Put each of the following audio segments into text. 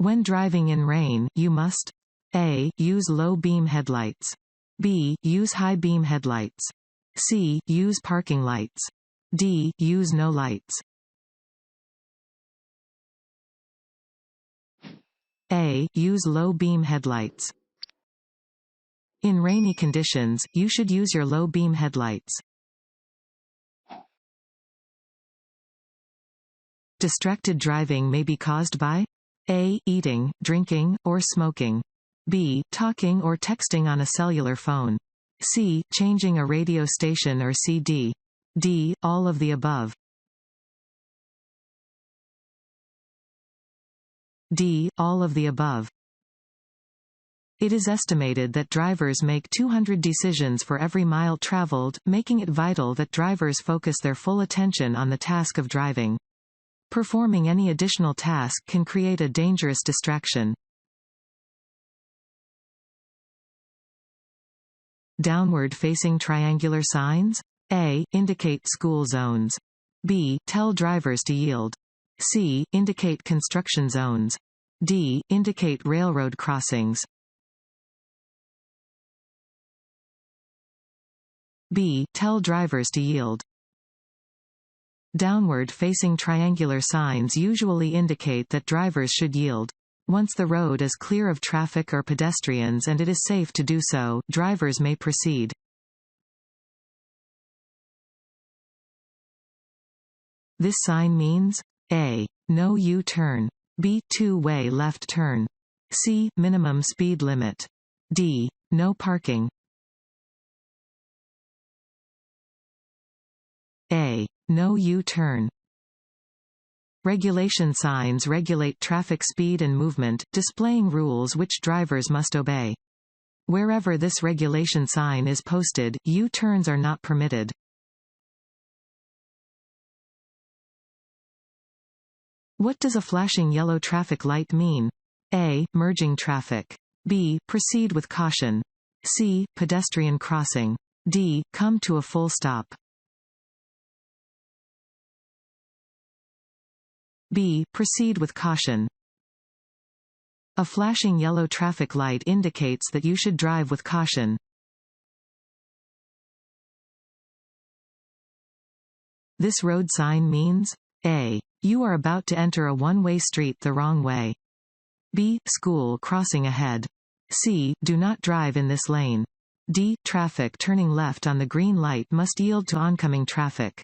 When driving in rain, you must A. Use low beam headlights. B. Use high beam headlights. C. Use parking lights. D. Use no lights. A. Use low beam headlights. In rainy conditions, you should use your low beam headlights. Distracted driving may be caused by A. Eating, drinking, or smoking. B. Talking or texting on a cellular phone. C. Changing a radio station or CD. D. All of the above. D. All of the above. It is estimated that drivers make 200 decisions for every mile traveled, making it vital that drivers focus their full attention on the task of driving. Performing any additional task can create a dangerous distraction. Downward-facing triangular signs? A. Indicate school zones. B. Tell drivers to yield. C. Indicate construction zones. D. Indicate railroad crossings. B. Tell drivers to yield. Downward-facing triangular signs usually indicate that drivers should yield. Once the road is clear of traffic or pedestrians and it is safe to do so, drivers may proceed. This sign means A. No U-turn. B. Two-way left turn. C. Minimum speed limit. D. No parking. A. No U-turn. Regulation signs regulate traffic speed and movement, displaying rules which drivers must obey. Wherever this regulation sign is posted, U-turns are not permitted. What does a flashing yellow traffic light mean? A. Merging traffic. B. Proceed with caution. C. Pedestrian crossing. D. Come to a full stop. B. Proceed with caution. A flashing yellow traffic light indicates that you should drive with caution. This road sign means A. You are about to enter a one-way street the wrong way. B. School crossing ahead. C. Do not drive in this lane. D. Traffic turning left on the green light must yield to oncoming traffic.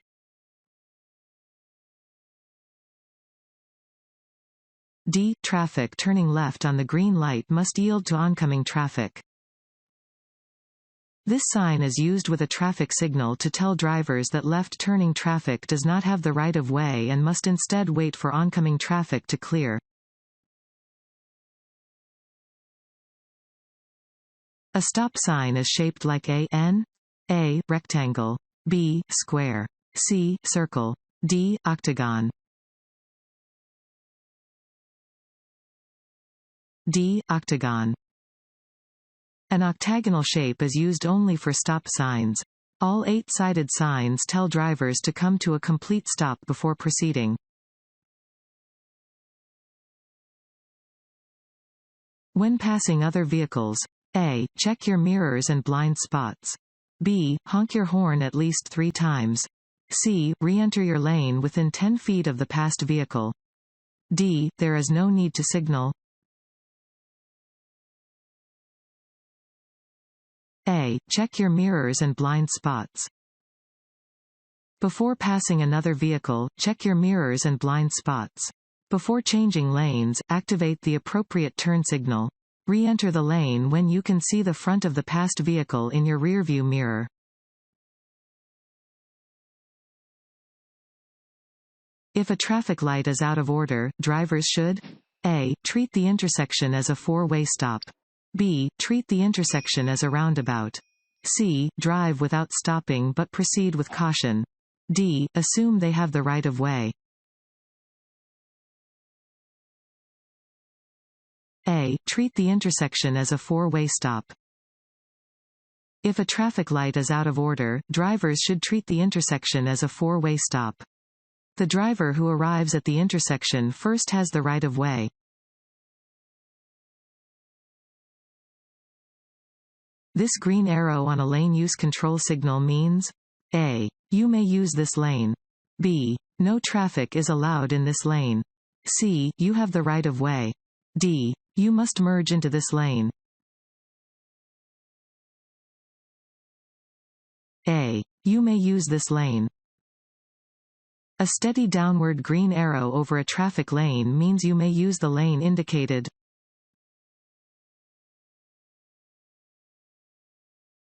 D. Traffic turning left on the green light must yield to oncoming traffic. This sign is used with a traffic signal to tell drivers that left-turning traffic does not have the right of way and must instead wait for oncoming traffic to clear. A stop sign is shaped like a N. A. Rectangle. B. Square. C. Circle. D. Octagon. D. Octagon. An octagonal shape is used only for stop signs. All 8-sided signs tell drivers to come to a complete stop before proceeding. When passing other vehicles, A. Check your mirrors and blind spots. B. Honk your horn at least 3 times. C. Re-enter your lane within 10 feet of the passed vehicle. D. There is no need to signal. A. Check your mirrors and blind spots. Before passing another vehicle, check your mirrors and blind spots. Before changing lanes, activate the appropriate turn signal. Re-enter the lane when you can see the front of the passed vehicle in your rearview mirror. If a traffic light is out of order, drivers should A. Treat the intersection as a 4-way stop. B. Treat the intersection as a roundabout. C. Drive without stopping but proceed with caution. D. Assume they have the right of way. A. Treat the intersection as a 4-way stop. If a traffic light is out of order, drivers should treat the intersection as a 4-way stop. The driver who arrives at the intersection first has the right of way. This green arrow on a lane use control signal means A. You may use this lane. B. No traffic is allowed in this lane. C. You have the right of way. D. You must merge into this lane. A. You may use this lane. A steady downward green arrow over a traffic lane means you may use the lane indicated.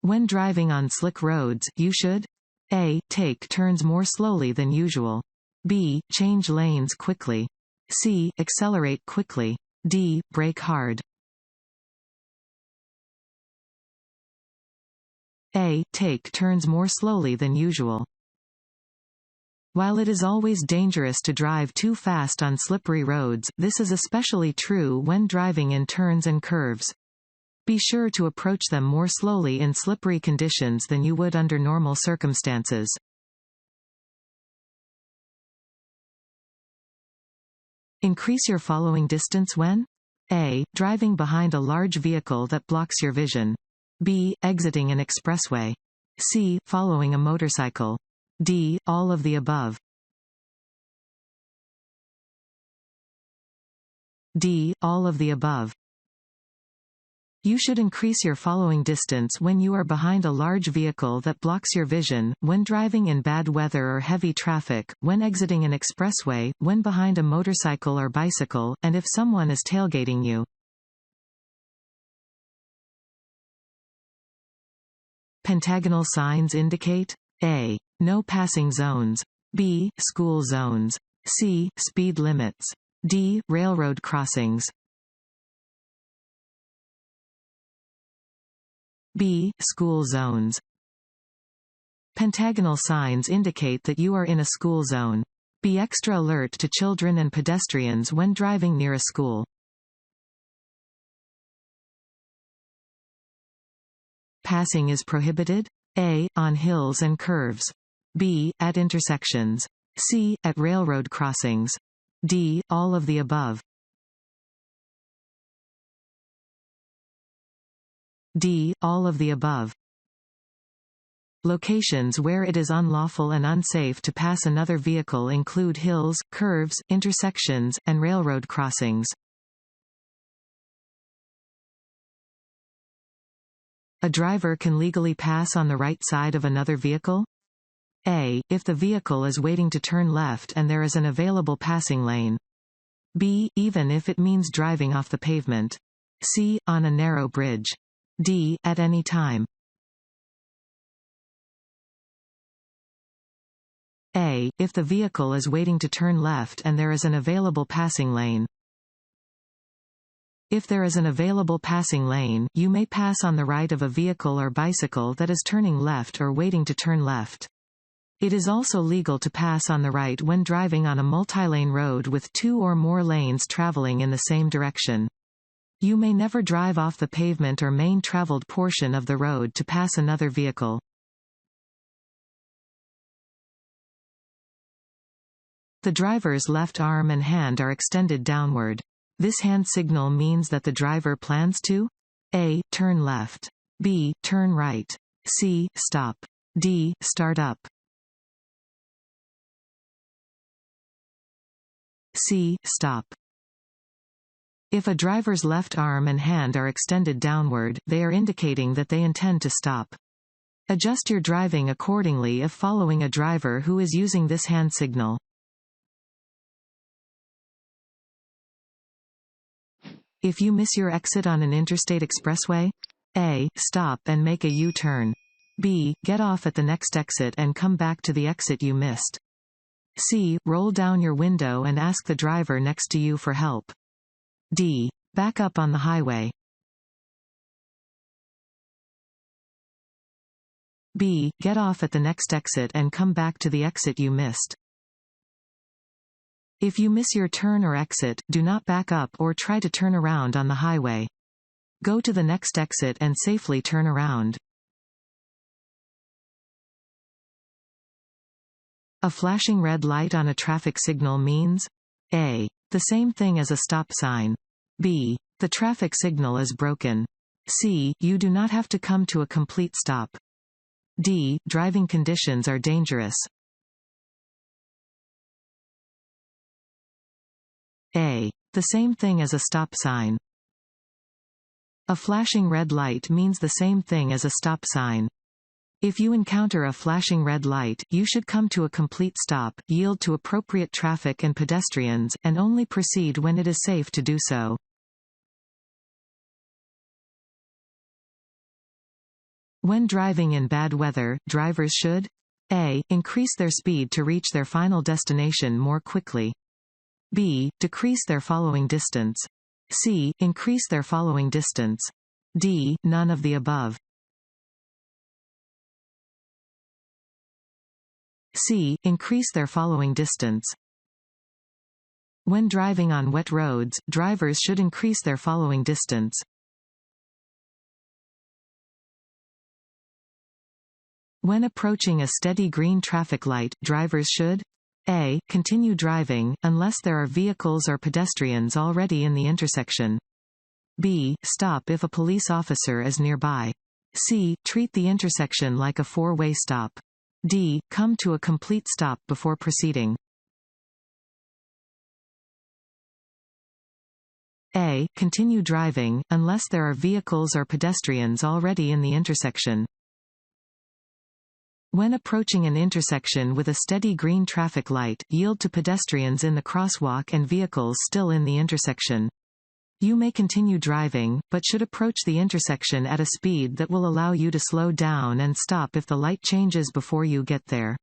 When driving on slick roads, you should A. Take turns more slowly than usual. B. Change lanes quickly. C. Accelerate quickly. D. Brake hard. A. Take turns more slowly than usual. While it is always dangerous to drive too fast on slippery roads, this is especially true when driving in turns and curves. Be sure to approach them more slowly in slippery conditions than you would under normal circumstances. Increase your following distance when A. Driving behind a large vehicle that blocks your vision. B. Exiting an expressway. C. Following a motorcycle. D. All of the above. D. All of the above. You should increase your following distance when you are behind a large vehicle that blocks your vision, when driving in bad weather or heavy traffic, when exiting an expressway, when behind a motorcycle or bicycle, and if someone is tailgating you. Pentagonal signs indicate A. No passing zones. B. School zones. C. Speed limits. D. Railroad crossings. B. School zones. Pentagonal signs indicate that you are in a school zone. Be extra alert to children and pedestrians when driving near a school. Passing is prohibited. A. On hills and curves. B. At intersections. C. At railroad crossings. D. All of the above. D. All of the above. Locations where it is unlawful and unsafe to pass another vehicle include hills, curves, intersections, and railroad crossings. A driver can legally pass on the right side of another vehicle. A. If the vehicle is waiting to turn left and there is an available passing lane. B. Even if it means driving off the pavement. C. On a narrow bridge. D. At any time. A. If the vehicle is waiting to turn left and there is an available passing lane. If there is an available passing lane, you may pass on the right of a vehicle or bicycle that is turning left or waiting to turn left. It is also legal to pass on the right when driving on a multi-lane road with two or more lanes traveling in the same direction. You may never drive off the pavement or main traveled portion of the road to pass another vehicle. The driver's left arm and hand are extended downward. This hand signal means that the driver plans to A. Turn left. B. Turn right. C. Stop. D. Start up. C. Stop. If a driver's left arm and hand are extended downward, they are indicating that they intend to stop. Adjust your driving accordingly if following a driver who is using this hand signal. If you miss your exit on an interstate expressway, A. Stop and make a U-turn. B. Get off at the next exit and come back to the exit you missed. C. Roll down your window and ask the driver next to you for help. D. Back up on the highway. B. Get off at the next exit and come back to the exit you missed. If you miss your turn or exit, do not back up or try to turn around on the highway. Go to the next exit and safely turn around. A flashing red light on a traffic signal means A. The same thing as a stop sign. B. The traffic signal is broken. C. You do not have to come to a complete stop. D. Driving conditions are dangerous. A. The same thing as a stop sign. A flashing red light means the same thing as a stop sign. If you encounter a flashing red light, you should come to a complete stop, yield to appropriate traffic and pedestrians, and only proceed when it is safe to do so. When driving in bad weather, drivers should A. Increase their speed to reach their final destination more quickly. B. Decrease their following distance. C. Increase their following distance. D. None of the above. C. Increase their following distance. When driving on wet roads, drivers should increase their following distance. When approaching a steady green traffic light, drivers should A. Continue driving, unless there are vehicles or pedestrians already in the intersection. B. Stop if a police officer is nearby. C. Treat the intersection like a four-way stop. D. Come to a complete stop before proceeding. A. Continue driving, unless there are vehicles or pedestrians already in the intersection. When approaching an intersection with a steady green traffic light, yield to pedestrians in the crosswalk and vehicles still in the intersection. You may continue driving, but should approach the intersection at a speed that will allow you to slow down and stop if the light changes before you get there.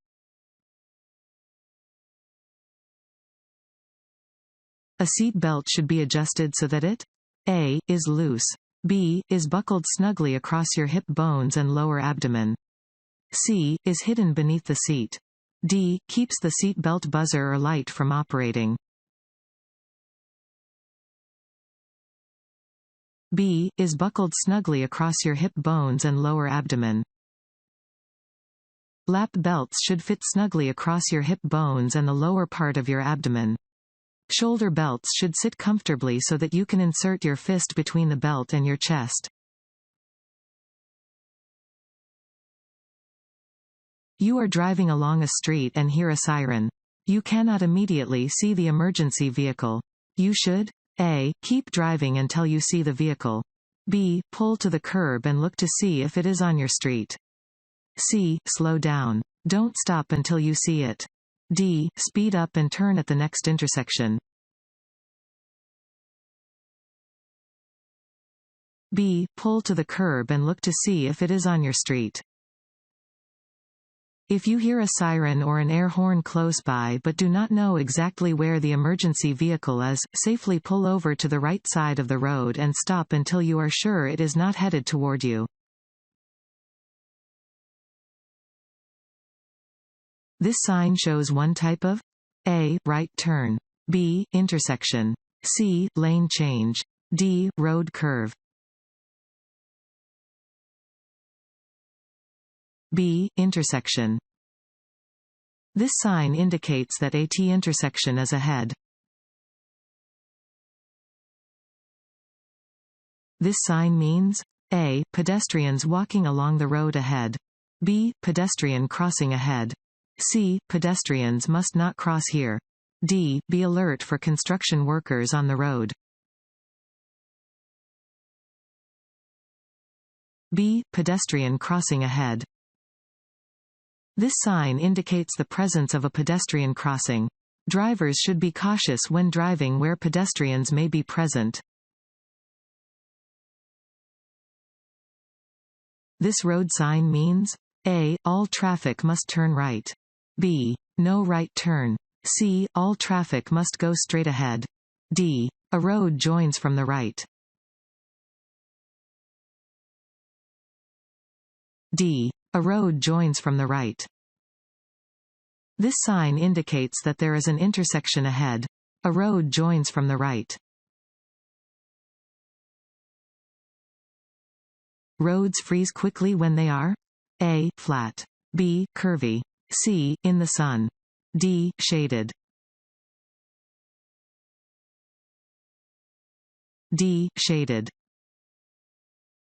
A seat belt should be adjusted so that it A. Is loose. B. Is buckled snugly across your hip bones and lower abdomen. C. Is hidden beneath the seat. D. Keeps the seat belt buzzer or light from operating. B. Is buckled snugly across your hip bones and lower abdomen. Lap belts should fit snugly across your hip bones and the lower part of your abdomen. Shoulder belts should sit comfortably so that you can insert your fist between the belt and your chest. You are driving along a street and hear a siren. You cannot immediately see the emergency vehicle. You should A. Keep driving until you see the vehicle. B. Pull to the curb and look to see if it is on your street. C. Slow down. Don't stop until you see it. D. Speed up and turn at the next intersection. B. Pull to the curb and look to see if it is on your street. If you hear a siren or an air horn close by but do not know exactly where the emergency vehicle is, safely pull over to the right side of the road and stop until you are sure it is not headed toward you. This sign shows one type of A. Right turn. B. Intersection. C. Lane change. D. Road curve. B. Intersection. This sign indicates that a T intersection is ahead. This sign means A. Pedestrians walking along the road ahead. B. Pedestrian crossing ahead. C. Pedestrians must not cross here. D. Be alert for construction workers on the road. B. Pedestrian crossing ahead. This sign indicates the presence of a pedestrian crossing. Drivers should be cautious when driving where pedestrians may be present. This road sign means A. All traffic must turn right. B. No right turn. C. All traffic must go straight ahead. D. A road joins from the right. D. A road joins from the right. This sign indicates that there is an intersection ahead. A road joins from the right. Roads freeze quickly when they are A. Flat. B. Curvy. C. In the sun. D. Shaded. D. Shaded.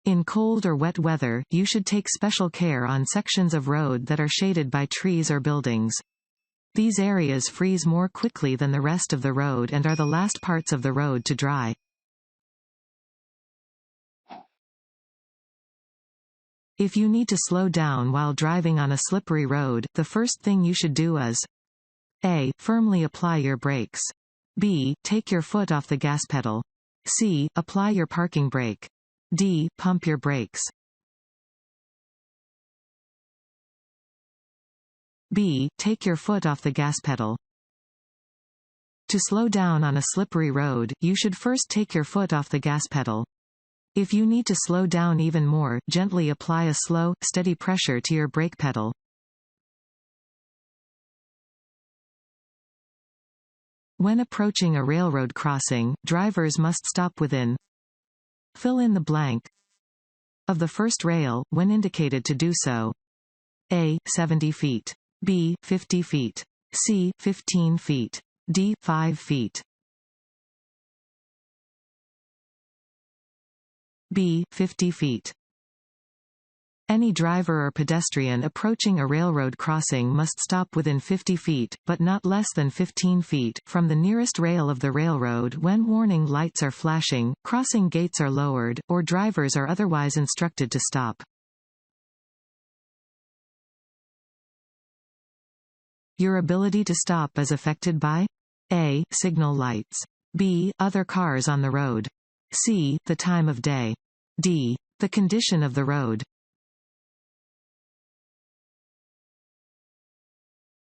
In cold or wet weather, you should take special care on sections of road that are shaded by trees or buildings. These areas freeze more quickly than the rest of the road and are the last parts of the road to dry. If you need to slow down while driving on a slippery road, the first thing you should do is A. Firmly apply your brakes. B. Take your foot off the gas pedal. C. Apply your parking brake. D. Pump your brakes. B. Take your foot off the gas pedal. To slow down on a slippery road, you should first take your foot off the gas pedal. If you need to slow down even more, gently apply a slow, steady pressure to your brake pedal. When approaching a railroad crossing, drivers must stop within fill in the blank of the first rail, when indicated to do so. A. 70 feet. B. 50 feet. C. 15 feet. D. 5 feet. B. 50 feet. Any driver or pedestrian approaching a railroad crossing must stop within 50 feet, but not less than 15 feet, from the nearest rail of the railroad when warning lights are flashing, crossing gates are lowered, or drivers are otherwise instructed to stop. Your ability to stop is affected by A. Signal lights. B. Other cars on the road. C. The time of day. D. The condition of the road.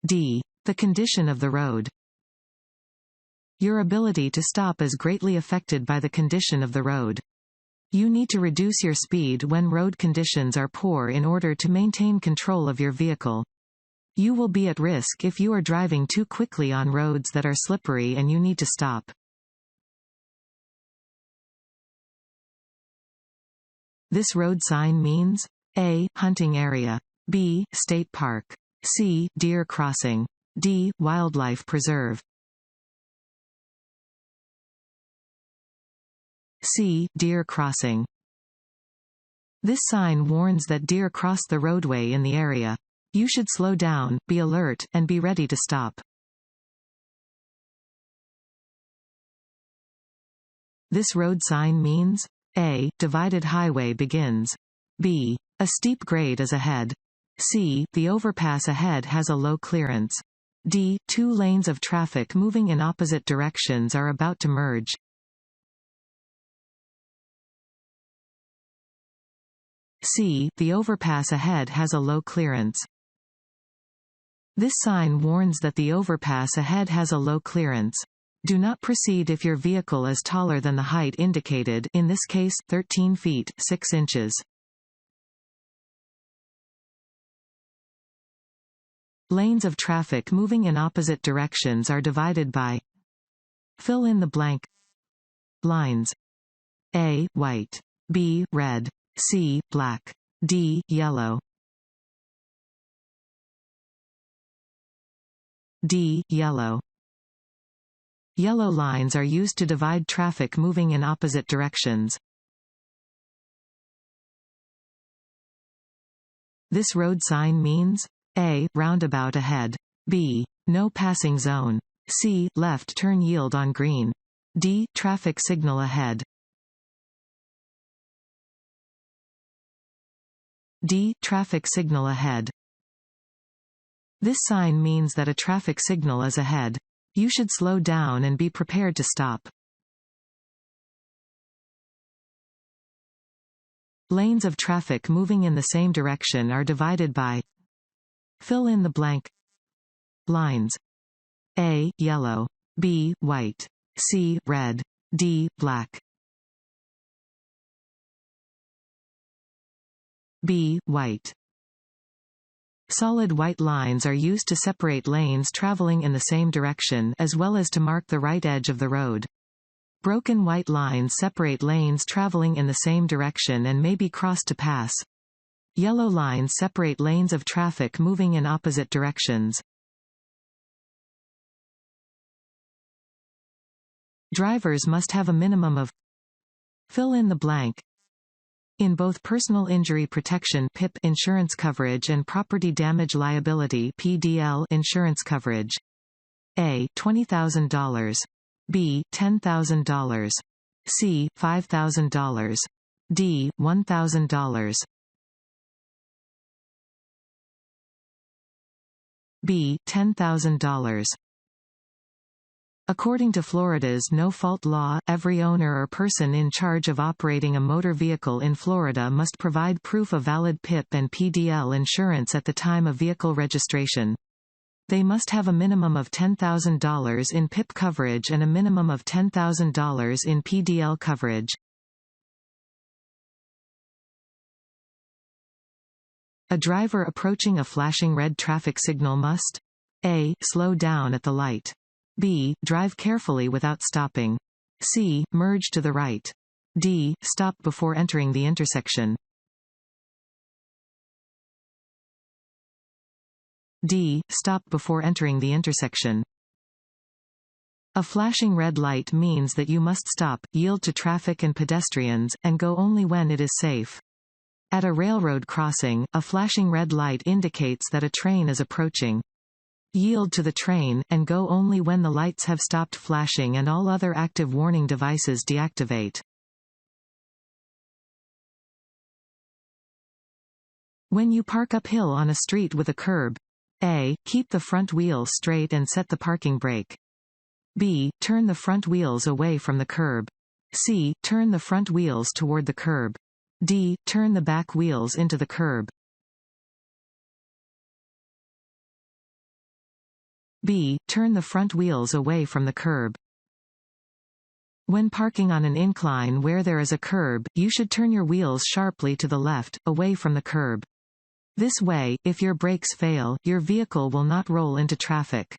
D. The condition of the road. Your ability to stop is greatly affected by the condition of the road. You need to reduce your speed when road conditions are poor in order to maintain control of your vehicle. You will be at risk if you are driving too quickly on roads that are slippery and you need to stop. This road sign means A. Hunting area. B. State park. C. Deer crossing. D. Wildlife preserve. C. Deer crossing. This sign warns that deer cross the roadway in the area. You should slow down, be alert, and be ready to stop. This road sign means A. Divided highway begins. B. A steep grade is ahead. C. The overpass ahead has a low clearance. D. Two lanes of traffic moving in opposite directions are about to merge. C. The overpass ahead has a low clearance. This sign warns that the overpass ahead has a low clearance. Do not proceed if your vehicle is taller than the height indicated, in this case, 13 feet, 6 inches. Lanes of traffic moving in opposite directions are divided by fill in the blank lines. A. White. B. Red. C. Black. D. Yellow. D. Yellow. Yellow lines are used to divide traffic moving in opposite directions. This road sign means A. Roundabout ahead. B. No passing zone. C. Left turn yield on green. D. Traffic signal ahead. D. Traffic signal ahead. This sign means that a traffic signal is ahead. You should slow down and be prepared to stop. Lanes of traffic moving in the same direction are divided by fill in the blank lines. A. Yellow. B. White. C. Red. D. Black. B. White. Solid white lines are used to separate lanes traveling in the same direction as well as to mark the right edge of the road. Broken white lines separate lanes traveling in the same direction and may be crossed to pass. Yellow lines separate lanes of traffic moving in opposite directions. Drivers must have a minimum of fill in the blank In both personal injury protection (PIP) insurance coverage and property damage liability (PDL) insurance coverage. A. $20,000. B. $10,000. C. $5,000. D. $1,000. B. $10,000. According to Florida's no-fault law, every owner or person in charge of operating a motor vehicle in Florida must provide proof of valid PIP and PDL insurance at the time of vehicle registration. They must have a minimum of $10,000 in PIP coverage and a minimum of $10,000 in PDL coverage. A driver approaching a flashing red traffic signal must A. Slow down at the light. B. Drive carefully without stopping. C. Merge to the right. D. Stop before entering the intersection. D. Stop before entering the intersection. A flashing red light means that you must stop, yield to traffic and pedestrians, and go only when it is safe. At a railroad crossing, a flashing red light indicates that a train is approaching. Yield to the train, and go only when the lights have stopped flashing and all other active warning devices deactivate. When you park uphill on a street with a curb, A. Keep the front wheel straight and set the parking brake. B. Turn the front wheels away from the curb. C. Turn the front wheels toward the curb. D. Turn the back wheels into the curb. B. Turn the front wheels away from the curb. When parking on an incline where there is a curb, you should turn your wheels sharply to the left, away from the curb. This way, if your brakes fail, your vehicle will not roll into traffic.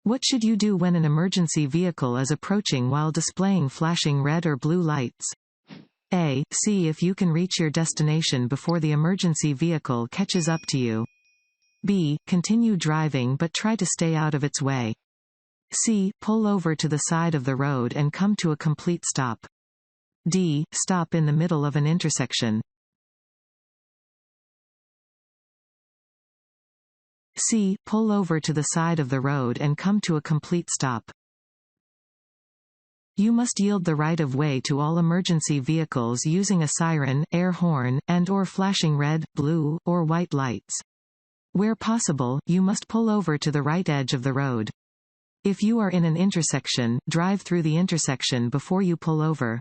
What should you do when an emergency vehicle is approaching while displaying flashing red or blue lights? A. See if you can reach your destination before the emergency vehicle catches up to you. B. Continue driving but try to stay out of its way. C. Pull over to the side of the road and come to a complete stop. D. Stop in the middle of an intersection. C. Pull over to the side of the road and come to a complete stop. You must yield the right-of-way to all emergency vehicles using a siren, air horn, and/or flashing red, blue, or white lights. Where possible, you must pull over to the right edge of the road. If you are in an intersection, drive through the intersection before you pull over.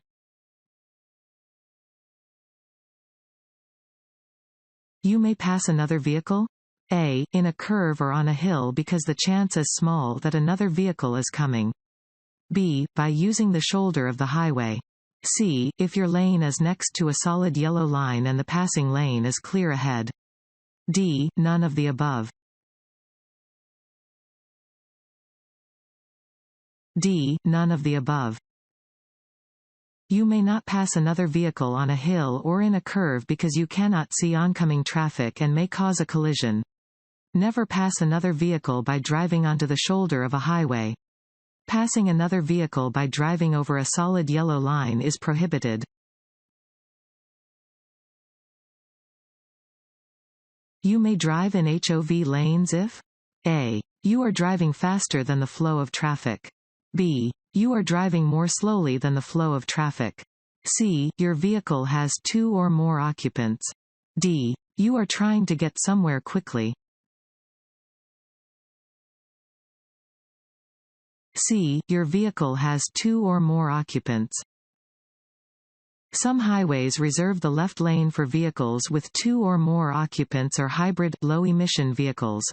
You may pass another vehicle? A. In a curve or on a hill because the chance is small that another vehicle is coming. B. By using the shoulder of the highway. C. If your lane is next to a solid yellow line and the passing lane is clear ahead. D. None of the above. D. None of the above. You may not pass another vehicle on a hill or in a curve because you cannot see oncoming traffic and may cause a collision. Never pass another vehicle by driving onto the shoulder of a highway. Passing another vehicle by driving over a solid yellow line is prohibited. You may drive in HOV lanes if A. You are driving faster than the flow of traffic. B. You are driving more slowly than the flow of traffic. C. Your vehicle has 2 or more occupants. D. You are trying to get somewhere quickly. C. Your vehicle has 2 or more occupants. Some highways reserve the left lane for vehicles with 2 or more occupants or hybrid, low-emission vehicles.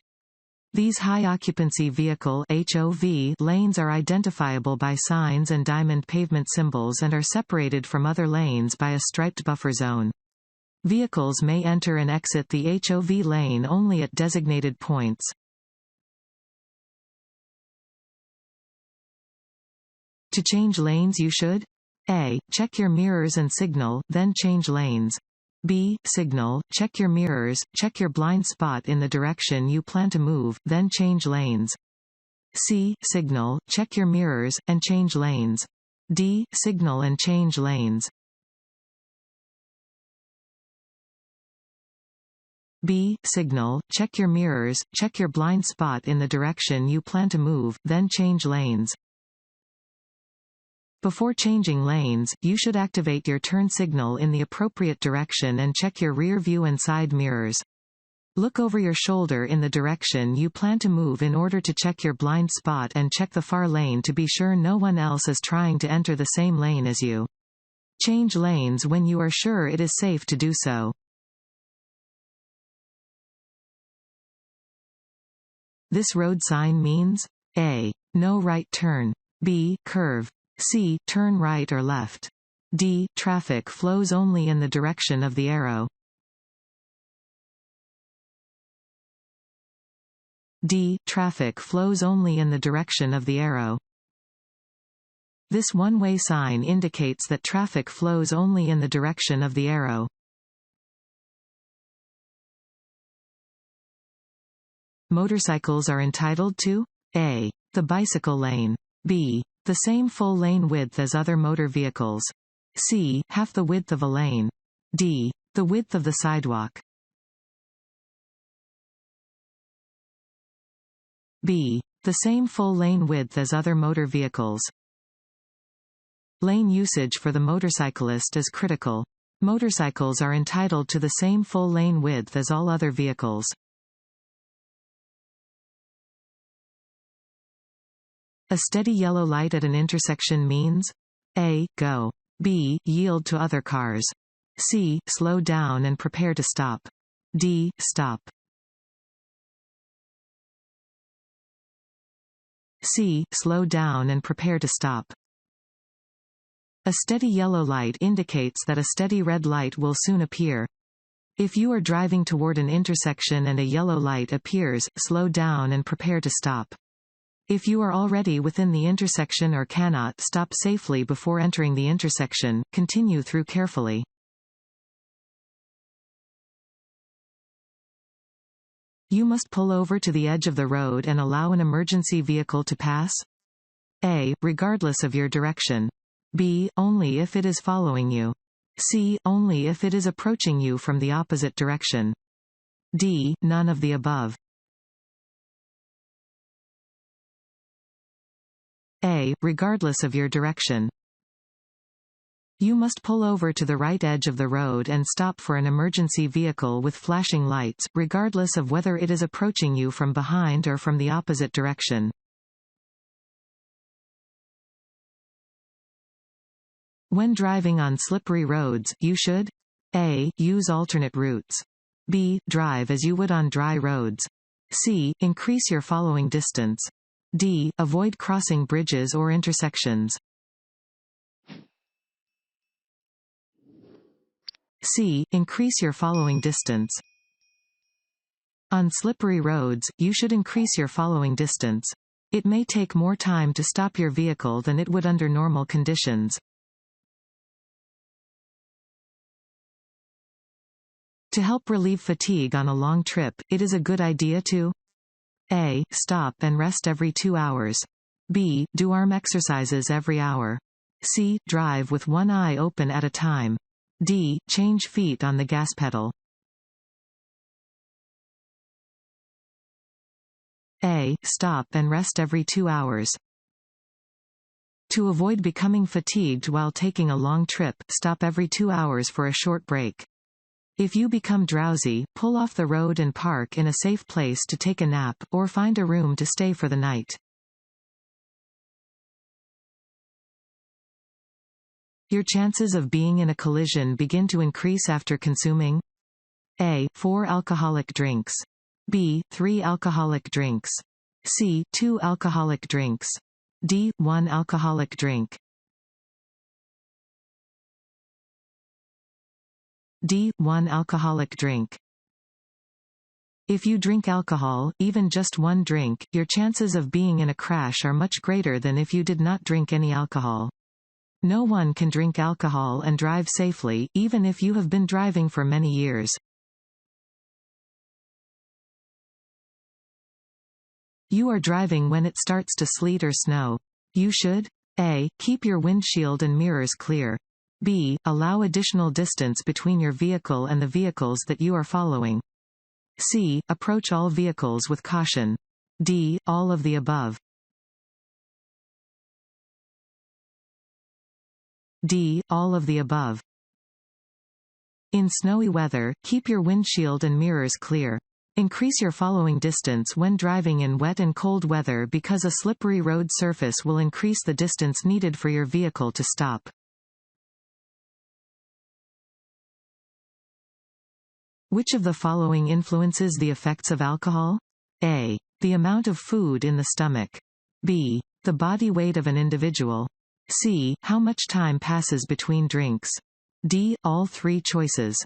These high-occupancy vehicle (HOV) lanes are identifiable by signs and diamond pavement symbols and are separated from other lanes by a striped buffer zone. Vehicles may enter and exit the HOV lane only at designated points. To change lanes you should A. Check your mirrors and signal, then change lanes. B. Signal, check your mirrors, check your blind spot in the direction you plan to move, then change lanes. C. Signal, check your mirrors, and change lanes. D. Signal and change lanes. B. Signal, check your mirrors, check your blind spot in the direction you plan to move, then change lanes. Before changing lanes, you should activate your turn signal in the appropriate direction and check your rear view and side mirrors. Look over your shoulder in the direction you plan to move in order to check your blind spot and check the far lane to be sure no one else is trying to enter the same lane as you. Change lanes when you are sure it is safe to do so. This road sign means A. No right turn. B. Curve. C. Turn right or left. D. Traffic flows only in the direction of the arrow. D. Traffic flows only in the direction of the arrow. This one-way sign indicates that traffic flows only in the direction of the arrow. Motorcycles are entitled to A. The bicycle lane. B. The same full lane width as other motor vehicles. C. Half the width of a lane. D. The width of the sidewalk. B. The same full lane width as other motor vehicles. Lane usage for the motorcyclist is critical. Motorcycles are entitled to the same full lane width as all other vehicles. A steady yellow light at an intersection means A. Go. B. Yield to other cars. C. Slow down and prepare to stop. D. Stop. C. Slow down and prepare to stop. A steady yellow light indicates that a steady red light will soon appear. If you are driving toward an intersection and a yellow light appears, slow down and prepare to stop. If you are already within the intersection or cannot stop safely before entering the intersection, continue through carefully. You must pull over to the edge of the road and allow an emergency vehicle to pass. A. Regardless of your direction. B. Only if it is following you. C. Only if it is approaching you from the opposite direction. D. None of the above. A. Regardless of your direction. You must pull over to the right edge of the road and stop for an emergency vehicle with flashing lights, regardless of whether it is approaching you from behind or from the opposite direction. When driving on slippery roads, you should A. Use alternate routes. B. Drive as you would on dry roads. C. Increase your following distance. D. Avoid crossing bridges or intersections. C. Increase your following distance. On slippery roads, you should increase your following distance. It may take more time to stop your vehicle than it would under normal conditions. To help relieve fatigue on a long trip, it is a good idea to A. Stop and rest every 2 hours. B. Do arm exercises every hour. C. Drive with one eye open at a time. D. Change feet on the gas pedal. A. Stop and rest every 2 hours. To avoid becoming fatigued while taking a long trip, stop every 2 hours for a short break. If you become drowsy, pull off the road and park in a safe place to take a nap, or find a room to stay for the night. Your chances of being in a collision begin to increase after consuming A. 4 alcoholic drinks. B. 3 alcoholic drinks. C. 2 alcoholic drinks. D. 1 alcoholic drink. D. 1 alcoholic drink. If you drink alcohol, even just one drink, your chances of being in a crash are much greater than if you did not drink any alcohol. No one can drink alcohol and drive safely, even if you have been driving for many years. You are driving when it starts to sleet or snow. You should A. Keep your windshield and mirrors clear. B. Allow additional distance between your vehicle and the vehicles that you are following. C. Approach all vehicles with caution. D. All of the above. D. All of the above. In snowy weather, keep your windshield and mirrors clear. Increase your following distance when driving in wet and cold weather because a slippery road surface will increase the distance needed for your vehicle to stop. Which of the following influences the effects of alcohol? A. The amount of food in the stomach. B. The body weight of an individual. C. How much time passes between drinks. D. All three choices.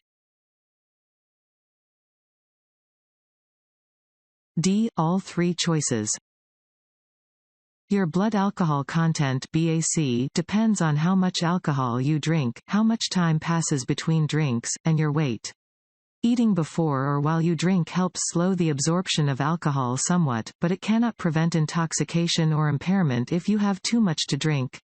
D. All three choices. Your blood alcohol content (BAC) depends on how much alcohol you drink, how much time passes between drinks, and your weight. Eating before or while you drink helps slow the absorption of alcohol somewhat, but it cannot prevent intoxication or impairment if you have too much to drink.